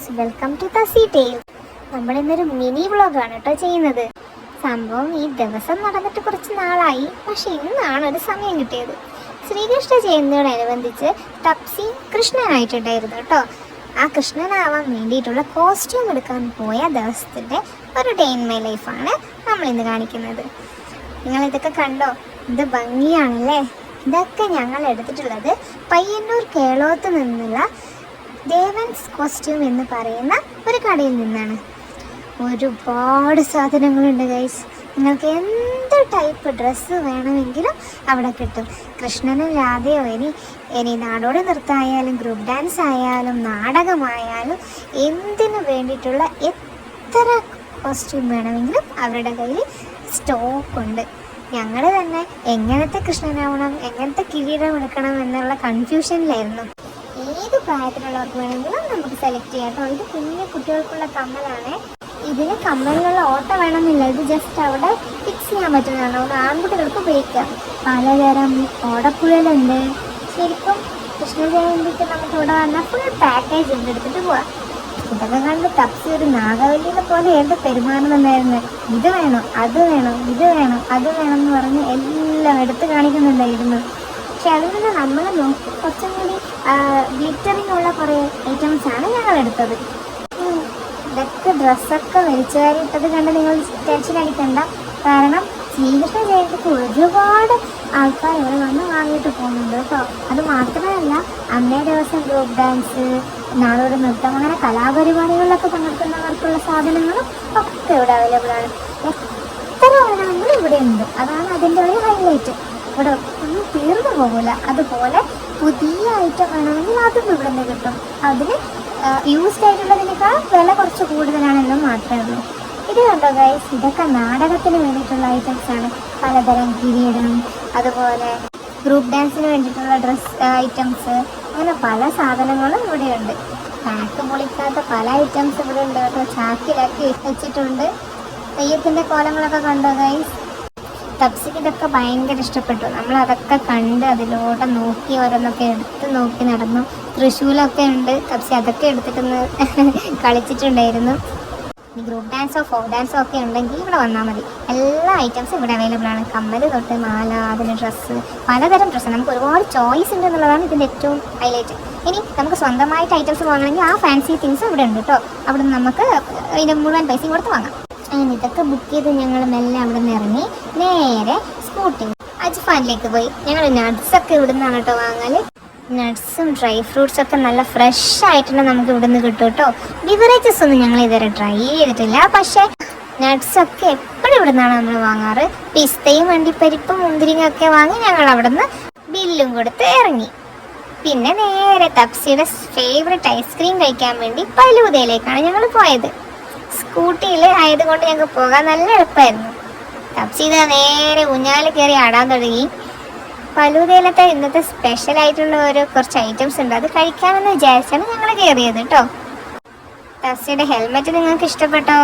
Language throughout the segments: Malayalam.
ഗൈസ്, വെൽക്കം ടു തസി ടെയിൽ. നമ്മളിന്നൊരു മിനി വ്ളോഗാണ് കേട്ടോ ചെയ്യുന്നത്. സംഭവം ഈ ദിവസം നടന്നിട്ട് കുറച്ച് നാളായി, പക്ഷെ ഇന്നാണ് ഒരു സമയം കിട്ടിയത്. ശ്രീകൃഷ്ണ ജയന്തിയോടനുബന്ധിച്ച് തപ്സി കൃഷ്ണനായിട്ടുണ്ടായിരുന്നു കേട്ടോ. ആ കൃഷ്ണനാവാൻ വേണ്ടിയിട്ടുള്ള കോസ്റ്റ്യൂം എടുക്കാൻ പോയ ദിവസത്തിൻ്റെ ഒരു ഡേ ഇൻ മൈ ലൈഫാണ് നമ്മളിന്ന് കാണിക്കുന്നത്. നിങ്ങളിതൊക്കെ കണ്ടോ? ഇത് ഭംഗിയാണല്ലേ. ഇതൊക്കെ ഞങ്ങൾ എടുത്തിട്ടുള്ളത് പയ്യന്നൂർ കേളോത്ത് നിന്നുള്ള ദേവൻസ് കോസ്റ്റ്യൂം എന്ന് പറയുന്ന ഒരു കടയിൽ നിന്നാണ്. ഒരുപാട് സാധനങ്ങളുണ്ട് ഗൈസ്. നിങ്ങൾക്ക് എന്ത് ടൈപ്പ് ഡ്രസ്സ് വേണമെങ്കിലും അവിടെ കിട്ടും. കൃഷ്ണനും രാധയോ ഇനി നാടോടി നൃത്തമായാലും ഗ്രൂപ്പ് ഡാൻസ് ആയാലും നാടകമായാലും എന്തിനു വേണ്ടിയിട്ടുള്ള എത്ര കോസ്റ്റ്യൂം വേണമെങ്കിലും അവരുടെ കയ്യിൽ സ്റ്റോക്കുണ്ട്. ഞങ്ങൾ തന്നെ എങ്ങനത്തെ കൃഷ്ണനാവണം, എങ്ങനത്തെ കിരീടം എടുക്കണം എന്നുള്ള കൺഫ്യൂഷനിലായിരുന്നു. ഏത് പ്രായത്തിലുള്ളവർക്ക് വേണമെങ്കിലും നമുക്ക് സെലക്ട് ചെയ്യാം കേട്ടോ. ഇത് കുഞ്ഞു കുട്ടികൾക്കുള്ള കമ്മലാണ്. ഇതിന് കമ്മലിനുള്ള ഓട്ട വേണമെന്നില്ല, ഇത് ജസ്റ്റ് അവിടെ ഫിക്സ് ചെയ്യാൻ പറ്റുന്നതാണ്. അവിടെ ആൺകുട്ടികൾക്ക് ഉപയോഗിക്കാം. പലതരം ഓടക്കുഴലുണ്ട്. ശരിക്കും കൃഷ്ണ ജയന്തിക്ക് നമുക്ക് ഇവിടെ വന്നാൽ ഫുൾ പാക്കേജ് ഉണ്ട്, എടുത്തിട്ട് പോവാം. ഇതൊക്കെ കണ്ട് തപ്സി ഒരു നാഗവല്ലിനെ പോലെ ഏത് പെരുമാറുന്നുണ്ടായിരുന്നു. ഇത് വേണം, അത് വേണം, ഇത് വേണം, അത് വേണം എന്ന് പറഞ്ഞ് എല്ലാം എടുത്ത് കാണിക്കുന്നുണ്ടായിരുന്നു. പക്ഷെ അതിൽ നിന്ന് നമ്മൾ നോക്കി കുറച്ചും കൂടി ഗ്ലിറ്ററിങ്ങുള്ള കുറേ ഐറ്റംസാണ് ഞങ്ങൾ എടുത്തത്. ഇതൊക്കെ ഡ്രസ്സൊക്കെ വലിച്ചുകാരിയിട്ടത് കണ്ട് നിങ്ങൾ ടെൻഷൻ അടിക്കണ്ട. കാരണം ശ്രീകൃഷ്ണ ജയന്തിക്ക് ഒരുപാട് ആൾക്കാർ ഇവിടെ വന്ന് വാങ്ങിയിട്ട് പോകുന്നുണ്ട് കേട്ടോ. അത് മാത്രമല്ല, അന്നേ ദിവസം ഗ്രൂപ്പ് ഡാൻസ്, നാടോടി നൃത്തം, അങ്ങനെ കലാപരിപാടികളിലൊക്കെ പങ്കെടുക്കുന്നവർക്കുള്ള സാധനങ്ങളും ഒക്കെ ഇവിടെ അവൈലബിൾ ആണ്. എത്ര വേണമെങ്കിലും ഇവിടെ ഉണ്ട്. അതാണ് അതിൻ്റെ ഒരു ഹൈലൈറ്റ്. ഇവിടെ ഒന്നും തീർന്നു പോകില്ല. അതുപോലെ പുതിയ ഐറ്റം വേണമെങ്കിൽ അതും ഇവിടെ നിന്ന് കിട്ടും. അതിന് യൂസ്ഡ് ആയിട്ടുള്ളതിനേക്കാൾ വില കുറച്ച് കൂടുതലാണെന്നും മാത്രമേ ഉള്ളൂ. ഇത് കണ്ടോ ഗൈസ്, ഇതൊക്കെ നാടകത്തിന് വേണ്ടിയിട്ടുള്ള ഐറ്റംസാണ്. പലതരം കിരീടം, അതുപോലെ ഗ്രൂപ്പ് ഡാൻസിന് വേണ്ടിയിട്ടുള്ള ഡ്രസ് ഐറ്റംസ്, അങ്ങനെ പല സാധനങ്ങളും ഇവിടെയുണ്ട്. പാക്ക് പൊളിക്കാത്ത പല ഐറ്റംസ് ഇവിടെ ഉണ്ട് കേട്ടോ. ചാക്കിലാക്കി വെച്ചിട്ടുണ്ട്. തെയ്യത്തിൻ്റെ കോലങ്ങളൊക്കെ കണ്ടോ ഗൈസ്. തപ്സിക്ക് ഇതൊക്കെ ഭയങ്കര ഇഷ്ടപ്പെട്ടു. നമ്മൾ അതൊക്കെ കണ്ട് അതിലൂടെ നോക്കി ഓരോന്നൊക്കെ എടുത്ത് നോക്കി നടന്നു. തൃശ്ശൂലൊക്കെ ഉണ്ട്. തപ്സി അതൊക്കെ എടുത്തിട്ടൊന്ന് കളിച്ചിട്ടുണ്ടായിരുന്നു. ഈ ഗ്രൂപ്പ് ഡാൻസോ ഫോക്ക് ഡാൻസോ ഒക്കെ ഉണ്ടെങ്കിൽ ഇവിടെ വന്നാൽ മതി. എല്ലാ ഐറ്റംസും ഇവിടെ അവൈലബിൾ ആണ്. കമ്മൽ തൊട്ട് മാല, അതിന് ഡ്രസ്സ്, പലതരം ഡ്രസ്സ്. നമുക്ക് ഒരുപാട് ചോയ്സ് ഉണ്ട് എന്നുള്ളതാണ് ഇതിൻ്റെ ഏറ്റവും ഹൈലൈറ്റ്. ഇനി നമുക്ക് സ്വന്തമായിട്ട് ഐറ്റംസ് വാങ്ങണമെങ്കിൽ ആ ഫാൻസി തിങ്സ് ഇവിടെ ഉണ്ട് കേട്ടോ. അവിടെ നിന്ന് നമുക്ക് അതിൻ്റെ മുഴുവൻ പൈസയും കൊടുത്ത് വാങ്ങാം. അങ്ങനെ ഇതൊക്കെ ബുക്ക് ചെയ്ത് ഞങ്ങൾ മെല്ലെ അവിടെ നിന്ന് ഇറങ്ങി നേരെ സ്കൂട്ടി അജ്ഫാനിലേക്ക് പോയി. ഞങ്ങൾ നട്ട്സൊക്കെ ഇവിടെ നിന്നാണ് കേട്ടോ വാങ്ങൽ. നട്ട്സും ഡ്രൈ ഫ്രൂട്ട്സൊക്കെ നല്ല ഫ്രഷ് ആയിട്ടുള്ള നമുക്ക് ഇവിടെ നിന്ന് കിട്ടും കേട്ടോ. ബിവറേജസ് ഒന്നും ഞങ്ങൾ ഇതുവരെ ട്രൈ ചെയ്തിട്ടില്ല. പക്ഷേ നട്ട്സൊക്കെ എപ്പോഴും ഇവിടെ നിന്നാണ് നമ്മൾ വാങ്ങാറ്. പിസ്തയും അണ്ടിപ്പരിപ്പും മുന്തിരിങ്ങൊക്കെ വാങ്ങി ഞങ്ങൾ അവിടെ നിന്ന് ബില്ലും കൊടുത്ത് ഇറങ്ങി. പിന്നെ നേരെ തപ്സിയുടെ ഫേവറേറ്റ് ഐസ്ക്രീം കഴിക്കാൻ വേണ്ടി ഫലൂദയിലേക്കാണ് ഞങ്ങൾ പോയത്. സ്കൂട്ടിയിൽ ആയതുകൊണ്ട് ഞങ്ങൾക്ക് പോകാൻ നല്ല എളുപ്പമായിരുന്നു. തപ്സി ഇതാ നേരെ ഊഞ്ഞാൽ കയറി ആടാൻ തുടങ്ങി. ഫലൂദയിലത്തെ ഇന്നത്തെ സ്പെഷ്യൽ ആയിട്ടുള്ള കുറച്ച് ഐറ്റംസ് ഉണ്ട്, അത് കഴിക്കാമെന്ന് വിചാരിച്ചാണ് ഞങ്ങൾ കയറിയത് കേട്ടോ. തപ്സിയുടെ ഹെൽമെറ്റ് നിങ്ങൾക്ക് ഇഷ്ടപ്പെട്ടോ?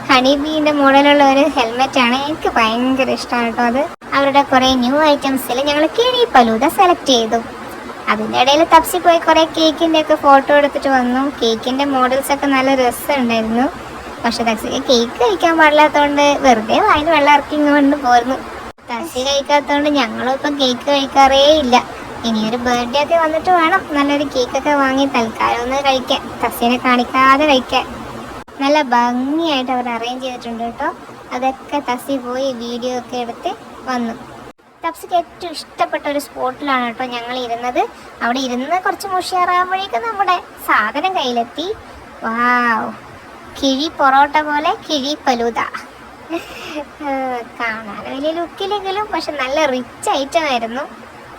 ഹണി ബീൻ്റെ മോഡലുള്ള ഒരു ഹെൽമെറ്റാണ്. എനിക്ക് ഭയങ്കര ഇഷ്ടമാണ് കേട്ടോ അത്. അവരുടെ കുറേ ന്യൂ ഐറ്റംസിൽ ഞങ്ങൾ കിഴി ഫലൂദ സെലക്ട് ചെയ്തു. അതിൻ്റെ ഇടയിൽ തപ്സി പോയി കുറേ കേക്കിൻ്റെ ഒക്കെ ഫോട്ടോ എടുത്തിട്ട് വന്നു. കേക്കിൻ്റെ മോഡൽസൊക്കെ നല്ല രസമുണ്ടായിരുന്നു. പക്ഷെ തപ്സിക്ക് കേക്ക് കഴിക്കാൻ പാടില്ലാത്തതുകൊണ്ട് വെറുതെ വായിൽ വെള്ളം ഇറക്കി കൊണ്ട് പോരുന്നു. തപ്സി കഴിക്കാത്തതുകൊണ്ട് ഞങ്ങളും ഇപ്പം കേക്ക് കഴിക്കാറേ ഇല്ല. ഇനിയൊരു ബർത്ത്ഡേ ഒക്കെ വന്നിട്ട് വേണം നല്ലൊരു കേക്കൊക്കെ വാങ്ങി തൽക്കാലം ഒന്ന് കഴിക്കാൻ, തപ്സിനെ കാണിക്കാതെ കഴിക്കാൻ. നല്ല ഭംഗിയായിട്ട് അവർ അറേഞ്ച് ചെയ്തിട്ടുണ്ട് കേട്ടോ. അതൊക്കെ തപ്സി പോയി വീഡിയോ ഒക്കെ എടുത്ത് വന്നു. തപ്സിക്ക് ഏറ്റവും ഇഷ്ടപ്പെട്ട ഒരു സ്പോട്ടിലാണ് കേട്ടോ ഞങ്ങൾ ഇരുന്നത്. അവിടെ ഇരുന്ന് കുറച്ച് മുഷിയാറാകുമ്പോഴേക്കും നമ്മുടെ സാധനം കയ്യിലെത്തി. വാവ്, കിഴി പൊറോട്ട പോലെ കിഴി ഫലൂദ. കാണാൻ വലിയ ലുക്കിലെങ്കിലും പക്ഷെ നല്ല റിച്ച് ഐറ്റം ആയിരുന്നു.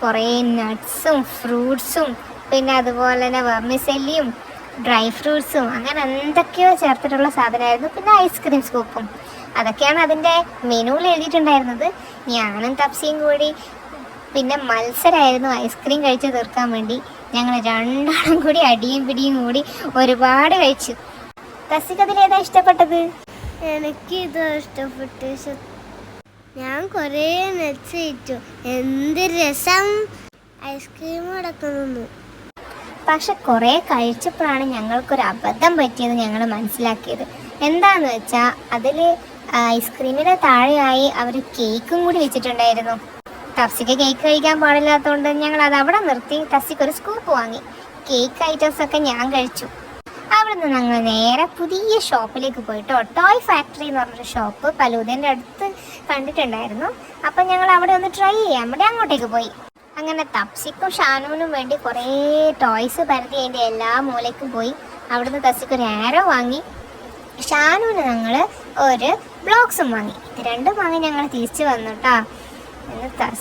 കുറേ നട്ട്സും ഫ്രൂട്ട്സും പിന്നെ അതുപോലെ തന്നെ വെർമിസെല്ലിയും ഡ്രൈ ഫ്രൂട്ട്സും അങ്ങനെ എന്തൊക്കെയോ ചേർത്തിട്ടുള്ള സാധനമായിരുന്നു. പിന്നെ ഐസ്ക്രീം സ്കൂപ്പും, അതൊക്കെയാണ് അതിൻ്റെ മെനുവിൽ എഴുതിയിട്ടുണ്ടായിരുന്നത്. ഞാനും തപ്സിയും കൂടി പിന്നെ മത്സരമായിരുന്നു ഐസ്ക്രീം കഴിച്ച് തീർക്കാൻ വേണ്ടി. ഞങ്ങൾ രണ്ടാളും കൂടി അടിയും പിടിയും കൂടി ഒരുപാട് കഴിച്ചു. തപ്സിക്ക് അതിലേതാ ഇഷ്ടപ്പെട്ടത്? എനിക്ക് ഇതാ ഇഷ്ടപ്പെട്ടു. ഞാൻ കുറേ നട്സ് കഴിച്ചു. എന്ത് രസം! ഐസ്ക്രീം അടക്കുന്നു. പക്ഷെ കുറേ കഴിച്ചപ്പോഴാണ് ഞങ്ങൾക്കൊരു അബദ്ധം പറ്റിയത് ഞങ്ങൾ മനസ്സിലാക്കിയത്. എന്താന്ന് വെച്ചാൽ അതിൽ ഐസ്ക്രീമിൻ്റെ താഴെയായി അവർ കേക്കും കൂടി വെച്ചിട്ടുണ്ടായിരുന്നു. തഫ്സിക്ക് കേക്ക് കഴിക്കാൻ പാടില്ലാത്തതുകൊണ്ട് ഞങ്ങൾ അത് അവിടെ നിർത്തി തഫ്സിക്ക് ഒരു സ്കൂപ്പ് വാങ്ങി. കേക്ക് ഐറ്റംസ് ഒക്കെ ഞാൻ കഴിച്ചു. അവിടെ നിന്ന് ഞങ്ങൾ നേരെ പുതിയ ഷോപ്പിലേക്ക് പോയിട്ടോ. ടോയ് ഫാക്ടറി എന്ന് പറഞ്ഞൊരു ഷോപ്പ് ഫലൂദേൻ്റെ അടുത്ത് കണ്ടിട്ടുണ്ടായിരുന്നു. അപ്പം ഞങ്ങൾ അവിടെ ഒന്ന് ട്രൈ ചെയ്യാൻ വേണ്ടി അങ്ങോട്ടേക്ക് പോയി. അങ്ങനെ തഫ്സിക്കും ഷാനുവിനും വേണ്ടി കുറേ ടോയ്സ് പരതി അതിൻ്റെ എല്ലാ മൂലയ്ക്കും പോയി. അവിടുന്ന് തഫ്സിക്ക് ഒരു ആരോ വാങ്ങി, ഷാനുവിന് ഞങ്ങൾ ഒരു ബ്ലോക്സും വാങ്ങി. ഇത് രണ്ടും വാങ്ങി ഞങ്ങൾ തിരിച്ചു വന്നു കേട്ടോ.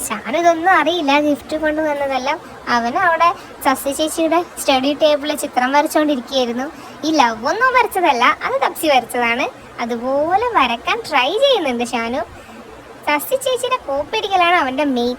ഷാനു ഇതൊന്നും അറിയില്ല, ഗിഫ്റ്റ് കൊണ്ടുവന്നതെല്ലാം. അവൻ അവിടെ സസ്യ ചേച്ചിയുടെ സ്റ്റഡി ടേബിളിൽ ചിത്രം വരച്ചുകൊണ്ടിരിക്കുകയായിരുന്നു. ഈ ലവ് ഒന്നും വരച്ചതല്ല, അത് തപ്സി വരച്ചതാണ്. അതുപോലെ വരക്കാൻ ട്രൈ ചെയ്യുന്നുണ്ട് ഷാനു. സസ്യ ചേച്ചിയുടെ കോപ്പി അടിക്കലാണ് അവൻ്റെ മെയിൻ.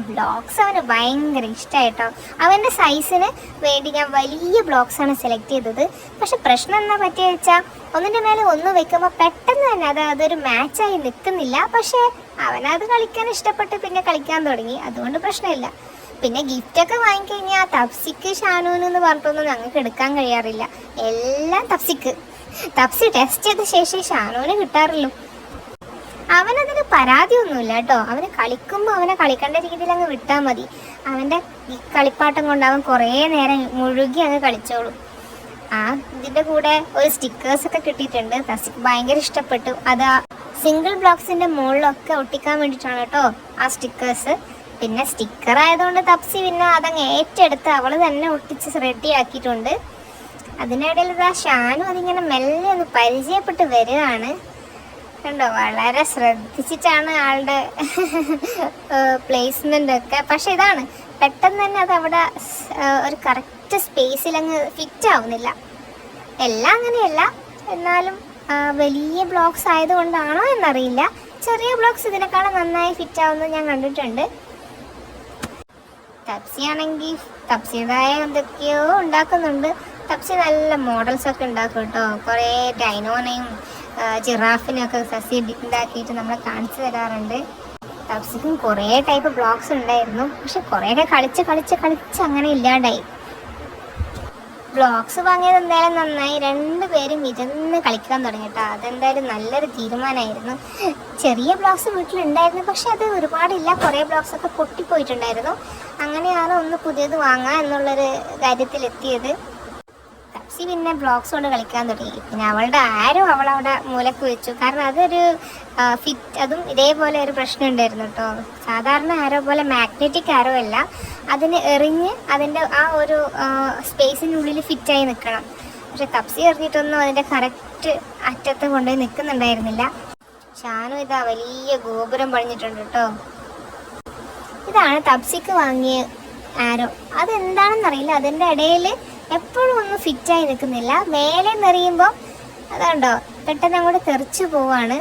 ബ്ലോക്സ് അവന് ഭയങ്കര ഇഷ്ടമായിട്ടോ. അവൻ്റെ സൈസിന് വേണ്ടി ഞാൻ വലിയ ബ്ലോക്സാണ് സെലക്ട് ചെയ്തത്. പക്ഷെ പ്രശ്നം എന്താ പറ്റിയ വെച്ചാൽ ഒന്നിൻ്റെ മേലെ ഒന്ന് വെക്കുമ്പോൾ പെട്ടെന്ന് തന്നെ അതൊരു മാച്ചായി നിൽക്കുന്നില്ല. പക്ഷേ അവനത് കളിക്കാൻ ഇഷ്ടപ്പെട്ട് പിന്നെ കളിക്കാൻ തുടങ്ങി, അതുകൊണ്ട് പ്രശ്നമില്ല. പിന്നെ ഗിഫ്റ്റൊക്കെ വാങ്ങിക്കഴിഞ്ഞാൽ തപ്സിക്ക് ഷാനുവിനെന്ന് പറഞ്ഞിട്ടൊന്നും ഞങ്ങൾക്ക് എടുക്കാൻ കഴിയാറില്ല. എല്ലാം തപ്സി ടെസ്റ്റ് ചെയ്ത ശേഷം ഷാനുവിന് കിട്ടാറുള്ളൂ. അവനതിന് പരാതിയൊന്നുമില്ല കേട്ടോ. അവന് കളിക്കുമ്പോൾ അവനെ കളിക്കേണ്ട രീതിയിൽ അങ്ങ് വിട്ടാൽ മതി. അവൻ്റെ കളിപ്പാട്ടം കൊണ്ട് അവൻ കുറേ നേരം മുഴുകി അങ്ങ് കളിച്ചോളും. ഇതിൻ്റെ കൂടെ ഒരു സ്റ്റിക്കേഴ്സൊക്കെ കിട്ടിയിട്ടുണ്ട്. തസിക്ക് ഭയങ്കര ഇഷ്ടപ്പെട്ടു. അത് സിംഗിൾ ബ്ലോക്സിൻ്റെ മുകളിലൊക്കെ ഒട്ടിക്കാൻ വേണ്ടിയിട്ടാണ് കേട്ടോ ആ സ്റ്റിക്കേഴ്സ്. പിന്നെ സ്റ്റിക്കർ ആയതുകൊണ്ട് തപ്സി പിന്നെ അതങ്ങ് ഏറ്റെടുത്ത് അവൾ തന്നെ ഒട്ടിച്ച് റെഡി ആക്കിയിട്ടുണ്ട്. അതിനിടയിൽ ഷാനു അതിങ്ങനെ മെല്ലെ ഒന്ന് പരിചയപ്പെട്ട് വരികയാണ്. കണ്ടോ, വളരെ ശ്രദ്ധിച്ചിട്ടാണ് ആളുടെ പ്ലേസ്മെൻ്റ് ഒക്കെ. പക്ഷെ ഇതാണ്, പെട്ടെന്ന് തന്നെ അത് അവിടെ ഒരു കറക്റ്റ് സ്പേസിൽ അങ്ങ് ഫിറ്റ് ആവുന്നില്ല. എല്ലാം അങ്ങനെയല്ല, എന്നാലും വലിയ ബ്ലോക്സ് ആയതുകൊണ്ടാണോ എന്നറിയില്ല, ചെറിയ ബ്ലോക്സ് ഇതിനേക്കാളും നന്നായി ഫിറ്റ് ആവുന്നത് ഞാൻ കണ്ടിട്ടുണ്ട്. തപ്സി ആണെങ്കിൽ തപ്സിയുടേതായ എന്തൊക്കെയോ ഉണ്ടാക്കുന്നുണ്ട്. തപ്സി നല്ല മോഡൽസ് ഒക്കെ ഉണ്ടാക്കും കേട്ടോ. കുറേ ഡൈനോനെയും ജിറാഫിനൊക്കെ സസ്യ ഉണ്ടാക്കിയിട്ട് നമ്മളെ കാണിച്ചു തരാറുണ്ട്. തപ്സിക്കും കുറേ ടൈപ്പ് ബ്ലോക്സ് ഉണ്ടായിരുന്നു. പക്ഷെ കുറേയൊക്കെ കളിച്ച് അങ്ങനെ ഇല്ലാണ്ടായി. ബ്ലോക്സ് വാങ്ങിയത് എന്തായാലും നന്നായി. രണ്ടുപേരും ഇരുന്ന് കളിക്കാൻ തുടങ്ങി കേട്ടോ. അതെന്തായാലും നല്ലൊരു തീരുമാനമായിരുന്നു. ചെറിയ ബ്ലോക്സ് വീട്ടിലുണ്ടായിരുന്നു, പക്ഷെ അത് ഒരുപാടില്ല. കുറേ ബ്ലോക്സൊക്കെ പൊട്ടിപ്പോയിട്ടുണ്ടായിരുന്നു. അങ്ങനെയാണ് ഒന്ന് പുതിയത് വാങ്ങാം എന്നുള്ളൊരു കാര്യത്തിലെത്തിയത്. തപ്സി പിന്നെ ബ്ലോക്സ് കൊണ്ട് കളിക്കാൻ തുടങ്ങി. പിന്നെ അവളുടെ ആരോ അവളവിടെ മൂലക്ക് വെച്ചു. കാരണം അതൊരു അതും ഇതേപോലെ ഒരു പ്രശ്നം ഉണ്ടായിരുന്നു കേട്ടോ. സാധാരണ ആരോ പോലെ മാഗ്നറ്റിക് ആരോ അല്ല, അതിന് എറിഞ്ഞ് അതിൻ്റെ ആ ഒരു സ്പേസിനുള്ളിൽ ഫിറ്റായി നിൽക്കണം. പക്ഷെ തപ്സി എറിഞ്ഞിട്ടൊന്നും അതിൻ്റെ കറക്റ്റ് അറ്റത്ത് കൊണ്ടുപോയി നിൽക്കുന്നുണ്ടായിരുന്നില്ല. ഷാനു ഇതാ വലിയ ഗോപുരം പണിഞ്ഞിട്ടുണ്ട് കേട്ടോ. ഇതാണ് തപ്സിക്ക് വാങ്ങിയ ആരോ. അതെന്താണെന്നറിയില്ല, അതിൻ്റെ ഇടയിൽ എപ്പോഴും ഒന്നും ഫിറ്റായി നിൽക്കുന്നില്ല. മേലെ നിറയുമ്പോൾ അതുണ്ടോ പെട്ടെന്ന് അങ്ങോട്ട് തെറിച്ചു പോവാണ്.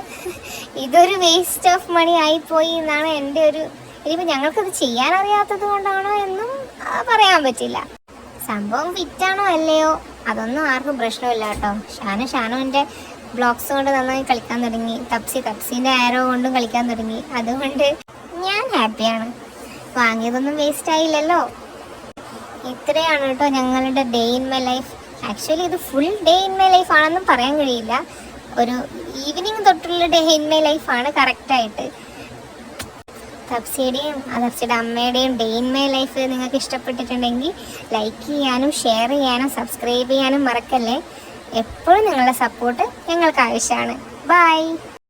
ഇതൊരു വേസ്റ്റ് ഓഫ് മണി ആയിപ്പോയി എന്നാണ് എൻ്റെ ഒരു. ഇനിയിപ്പോൾ ഞങ്ങൾക്കത് ചെയ്യാൻ അറിയാത്തത് കൊണ്ടാണോ എന്നും പറയാൻ പറ്റില്ല. സംഭവം ഫിറ്റാണോ അല്ലയോ അതൊന്നും ആർക്കും പ്രശ്നമില്ല കേട്ടോ. ഷാനുവിൻ്റെ ബ്ലോക്സ് കൊണ്ട് നന്നായി കളിക്കാൻ തുടങ്ങി. തപ്സിൻ്റെ ആരോ കൊണ്ടും കളിക്കാൻ തുടങ്ങി. അതുകൊണ്ട് ഞാൻ ഹാപ്പിയാണ്. വാങ്ങിയതൊന്നും വേസ്റ്റ് ആയില്ലല്ലോ. ഇത്രയാണ് കേട്ടോ ഞങ്ങളുടെ day in my life. Actually ഇത് full day in my life ആണെന്നും പറയാൻ കഴിയില്ല. ഒരു ഈവനിങ് തൊട്ടുള്ള ഡേ ഇൻ മൈ ലൈഫാണ് കറക്റ്റായിട്ട്. തപ്സിയുടെയും തപ്സിയുടെ അമ്മയുടെയും ഡേ ഇൻ മൈ ലൈഫ് നിങ്ങൾക്ക് ഇഷ്ടപ്പെട്ടിട്ടുണ്ടെങ്കിൽ ലൈക്ക് ചെയ്യാനും ഷെയർ ചെയ്യാനും സബ്സ്ക്രൈബ് ചെയ്യാനും മറക്കല്ലേ. എപ്പോഴും നിങ്ങളുടെ സപ്പോർട്ട് ഞങ്ങൾക്ക് ആവശ്യമാണ്. ബൈ.